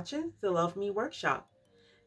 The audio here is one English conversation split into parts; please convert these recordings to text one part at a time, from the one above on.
watching the Love Me Workshop.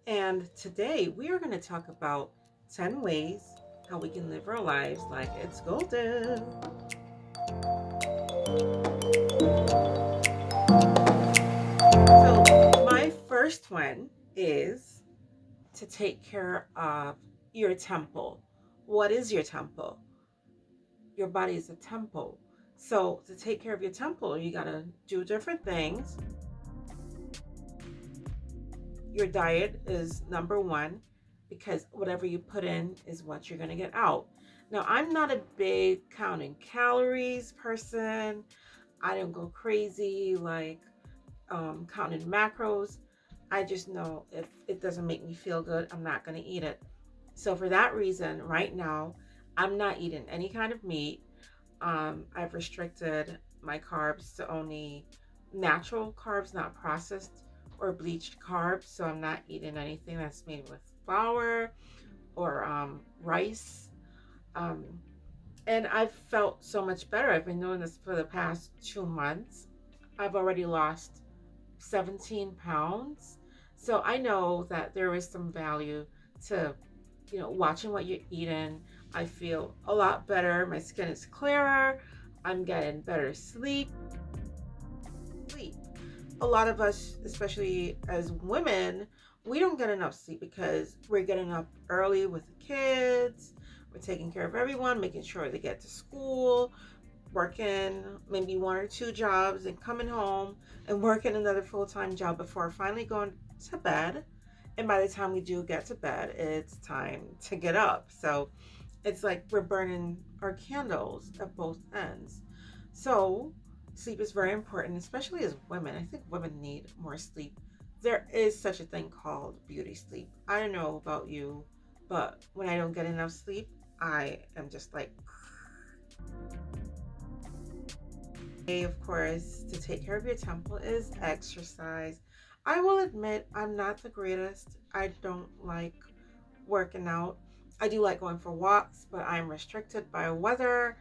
And today we are going to talk about 10 ways how we can live our lives like it's golden. So, my first one is to take care of your temple. What is your temple? Your body is a temple. So, to take care of your temple, you got to do different things. Your diet is number one because whatever you put in is what you're going to get out. Now, I'm not a big counting calories person. I don't go crazy like counting macros. I just know if it doesn't make me feel good, I'm not going to eat it. So, for that reason, right now, I'm not eating any kind of meat. I've restricted my carbs to only natural carbs, not processed or bleached carbs. So I'm not eating anything that's made with flour or rice. Um, and I've felt so much better. I've been doing this for the past 2 months. I've already lost 17 pounds. So I know that there is some value to, watching what you're eating. I feel a lot better. My skin is clearer. I'm getting better sleep. A lot of us, especially as women, we don't get enough sleep because we're getting up early with the kids. We're taking care of everyone, making sure they get to school, working maybe one or two jobs and coming home and working another full-time job before finally going to bed. And by the time we do get to bed, it's time to get up. So it's like we're burning our candles at both ends. So sleep is very important, especially as women. I think women need more sleep. There is such a thing called beauty sleep. I don't know about you, but when I don't get enough sleep, I am just like, of course, to take care of your temple is exercise. I will admit I'm not the greatest. I don't like working out. I do like going for walks, but I'm restricted by weather.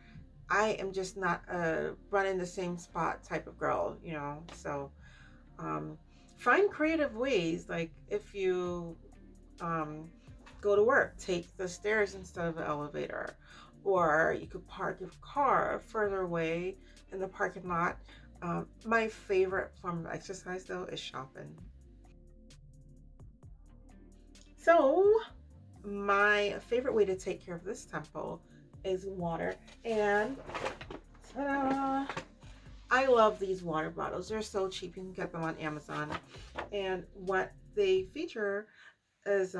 I am just not a run in the same spot type of girl. So um, find creative ways. Like if you um, go to work, take the stairs instead of the elevator, or you could park your car further away in the parking lot. My favorite form of exercise though is shopping. So my favorite way to take care of this temple is water. And ta-da! I love these water bottles. They're so cheap. You can get them on Amazon. And what they feature is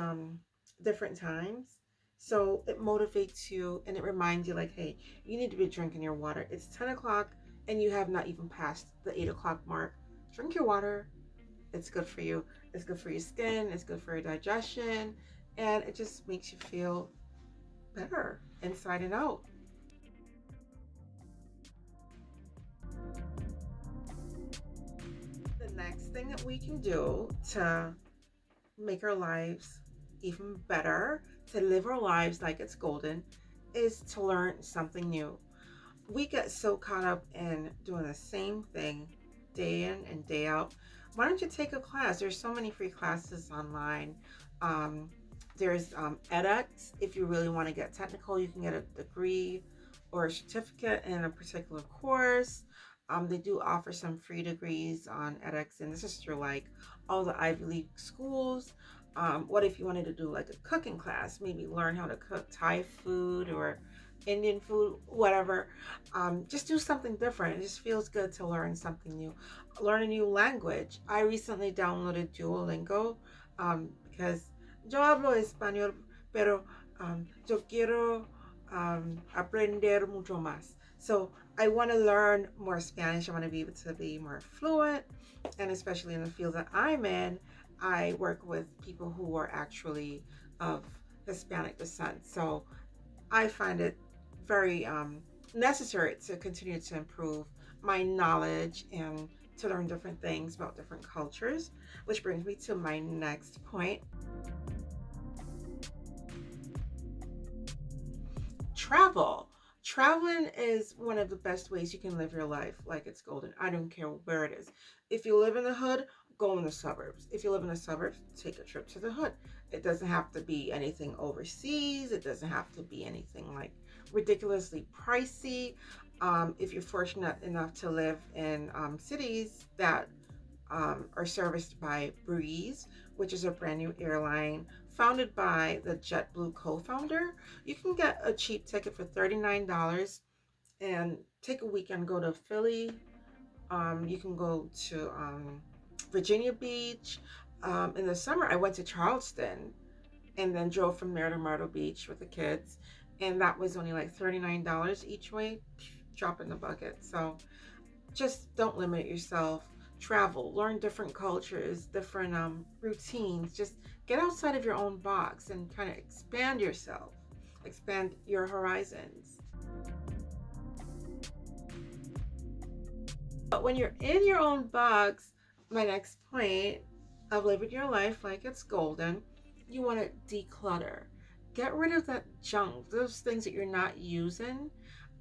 different times. So it motivates you and it reminds you like, hey, you need to be drinking your water. It's 10 o'clock and you have not even passed the 8 o'clock mark. Drink your water. It's good for you. It's good for your skin. It's good for your digestion. And it just makes you feel better inside and out. The next thing that we can do to make our lives even better, to live our lives like it's golden, is to learn something new. We get so caught up in doing the same thing day in and day out. Why don't you take a class? There's so many free classes online. Um, there's edX. If you really want to get technical, you can get a degree or a certificate in a particular course. They do offer some free degrees on edX, and this is through like all the Ivy League schools. What if you wanted to do like a cooking class, maybe learn how to cook Thai food or Indian food, whatever. Just do something different. It just feels good to learn something new. Learn a new language. I recently downloaded Duolingo because yo hablo español, pero yo quiero aprender mucho más. So I want to learn more Spanish. I want to be able to be more fluent, and especially in the field that I'm in, I work with people who are actually of Hispanic descent. So I find it very necessary to continue to improve my knowledge and to learn different things about different cultures, which brings me to my next point. Travel. Traveling is one of the best ways you can live your life like it's golden. I don't care where it is. If you live in the hood, go in the suburbs. If you live in the suburbs, take a trip to the hood. It doesn't have to be anything overseas. It doesn't have to be anything like ridiculously pricey. If you're fortunate enough to live in cities that are serviced by Breeze, which is a brand new airline founded by the JetBlue co-founder, you can get a cheap ticket for $39 and take a weekend, go to Philly. You can go to Virginia Beach. In the summer, I went to Charleston and then drove from there to Myrtle Beach with the kids. And that was only like $39 each way. Drop in the bucket. So just don't limit yourself. Travel, learn different cultures, different routines. Just get outside of your own box and kind of expand yourself, expand your horizons. But when you're in your own box, my next point of living your life like it's golden, you want to declutter. Get rid of that junk, those things that you're not using.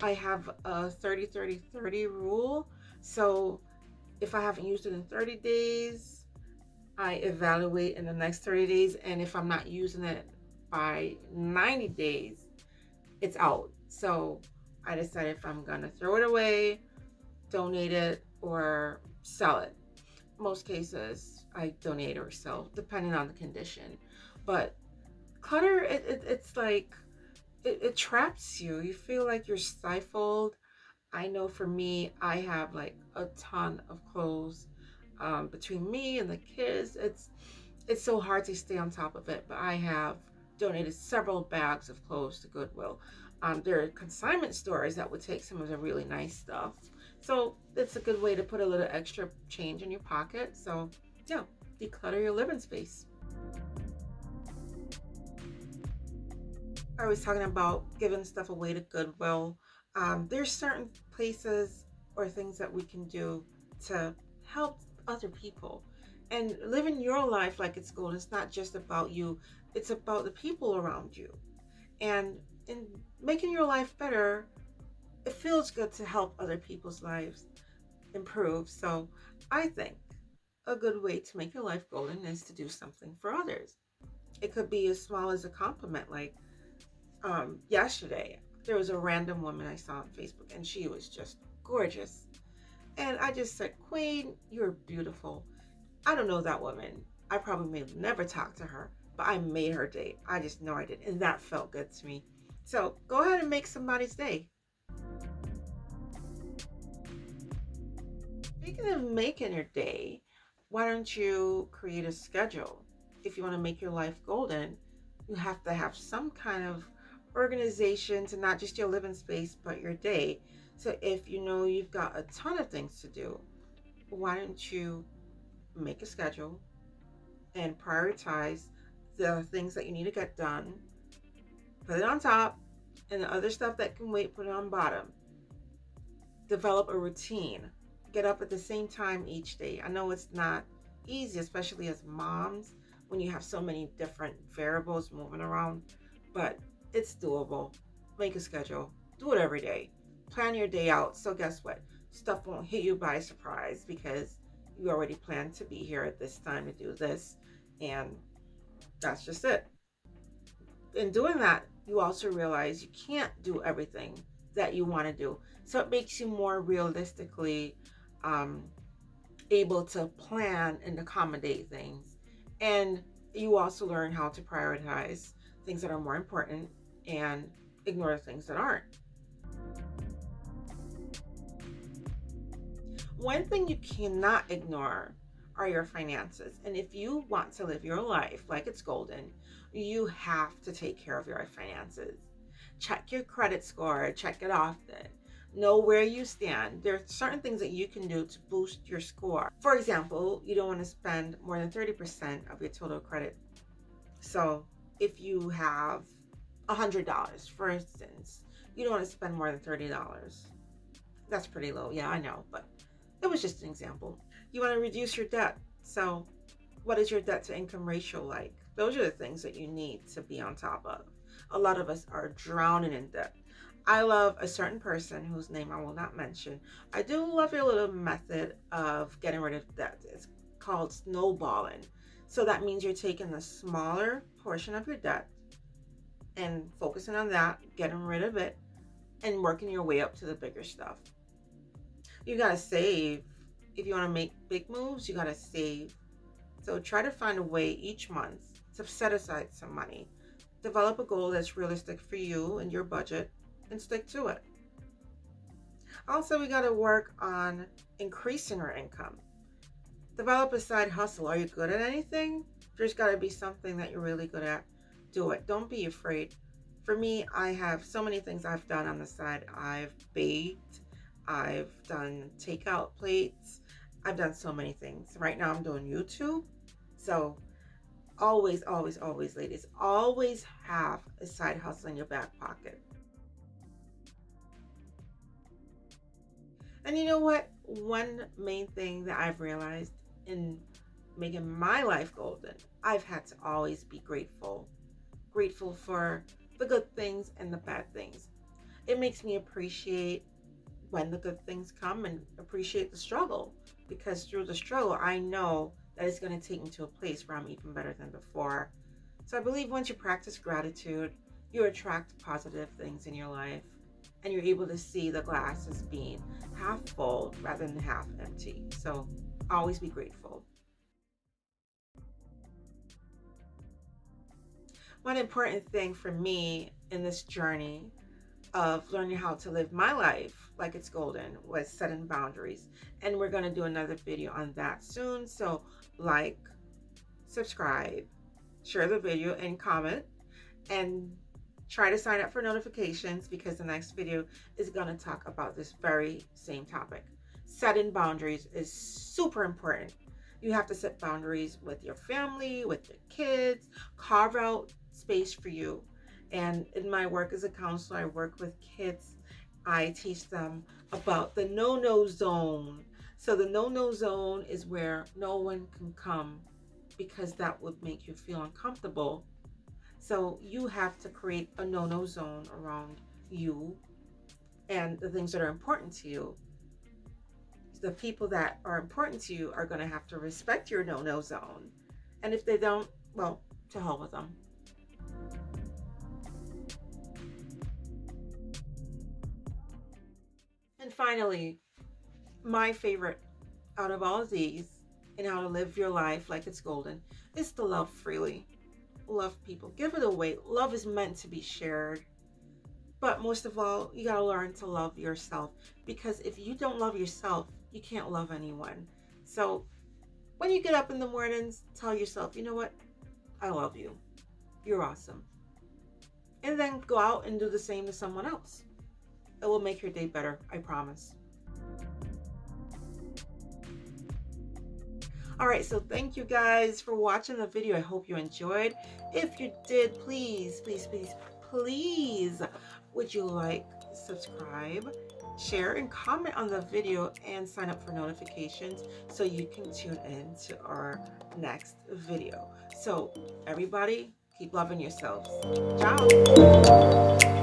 I have a 30-30-30 rule. So if I haven't used it in 30 days, I evaluate in the next 30 days. And if I'm not using it by 90 days, it's out. So I decide if I'm going to throw it away, donate it, or sell it. Most cases, I donate or sell, depending on the condition. But clutter, it's like, it traps you. You feel like you're stifled. I know for me, I have like a ton of clothes between me and the kids. It's so hard to stay on top of it, but I have donated several bags of clothes to Goodwill. There are consignment stores that would take some of the really nice stuff. So it's a good way to put a little extra change in your pocket. So yeah, declutter your living space. I was talking about giving stuff away to Goodwill. There's certain places or things that we can do to help other people. And living your life like it's gold, it's not just about you, it's about the people around you. And in making your life better, it feels good to help other people's lives improve. So I think a good way to make your life golden is to do something for others. It could be as small as a compliment, like yesterday there was a random woman I saw on Facebook and she was just gorgeous. And I just said, Queen, you're beautiful. I don't know that woman. I probably may never talk to her, but I made her day. I just know I did. And that felt good to me. So go ahead and make somebody's day. Speaking of making your day, why don't you create a schedule? If you want to make your life golden, you have to have some kind of organization to not just your living space, but your day. So if you know you've got a ton of things to do, why don't you make a schedule and prioritize the things that you need to get done, put it on top, and the other stuff that can wait, put it on bottom. Develop a routine. Get up at the same time each day. I know it's not easy, especially as moms, when you have so many different variables moving around, but it's doable. Make a schedule. Do it every day. Plan your day out. So guess what? Stuff won't hit you by surprise because you already planned to be here at this time to do this. And that's just it. In doing that, you also realize you can't do everything that you want to do. So it makes you more realistically um, able to plan and accommodate things. And you also learn how to prioritize things that are more important and ignore the things that aren't. One thing you cannot ignore are your finances. And if you want to live your life like it's golden, you have to take care of your finances. Check your credit score, check it often. Know where you stand. There are certain things that you can do to boost your score. For example, you don't want to spend more than 30% of your total credit. So if you have $100, for instance, you don't want to spend more than $30. That's pretty low. Yeah, I know, but it was just an example. You want to reduce your debt. So what is your debt to income ratio like? Those are the things that you need to be on top of. A lot of us are drowning in debt. I love a certain person whose name I will not mention. I do love your little method of getting rid of debt. It's called snowballing. So that means you're taking the smaller portion of your debt and focusing on that, getting rid of it, and working your way up to the bigger stuff. You gotta save. If you wanna make big moves, you gotta save. So try to find a way each month to set aside some money. Develop a goal that's realistic for you and your budget and stick to it. Also, we got to work on increasing our income. Develop a side hustle. Are you good at anything? There's got to be something that you're really good at. Do it. Don't be afraid. For me, I have so many things I've done on the side. I've baked, I've done takeout plates, I've done so many things. Right now, I'm doing YouTube. So, always, always, always, ladies, always have a side hustle in your back pocket. And you know what? One main thing that I've realized in making my life golden, I've had to always be grateful. Grateful for the good things and the bad things. It makes me appreciate when the good things come and appreciate the struggle, because through the struggle, I know that it's going to take me to a place where I'm even better than before. So I believe once you practice gratitude, you attract positive things in your life, and you're able to see the glass as being half full rather than half empty. So always be grateful. One important thing for me in this journey of learning how to live my life like it's golden was setting boundaries. And we're going to do another video on that soon. So like, subscribe, share the video, and comment. And try to sign up for notifications, because the next video is going to talk about this very same topic. Setting boundaries is super important. You have to set boundaries with your family, with your kids, carve out space for you. And in my work as a counselor, I work with kids. I teach them about the no-no zone. So the no-no zone is where no one can come, because that would make you feel uncomfortable. So you have to create a no-no zone around you and the things that are important to you. The people that are important to you are going to have to respect your no-no zone. And if they don't, well, to hell with them. And finally, my favorite out of all of these, and how to live your life like it's golden, is to love freely. Love people. Give it away. Love is meant to be shared. But most of all, you got to learn to love yourself, because if you don't love yourself, you can't love anyone. So when you get up in the mornings, tell yourself, you know what? I love you. You're awesome. And then go out and do the same to someone else. It will make your day better, I promise. All right, so thank you guys for watching the video. I hope you enjoyed. If you did, please, please, please, please, would you like, subscribe, share, and comment on the video, and sign up for notifications so you can tune in to our next video. So everybody, keep loving yourselves. Ciao.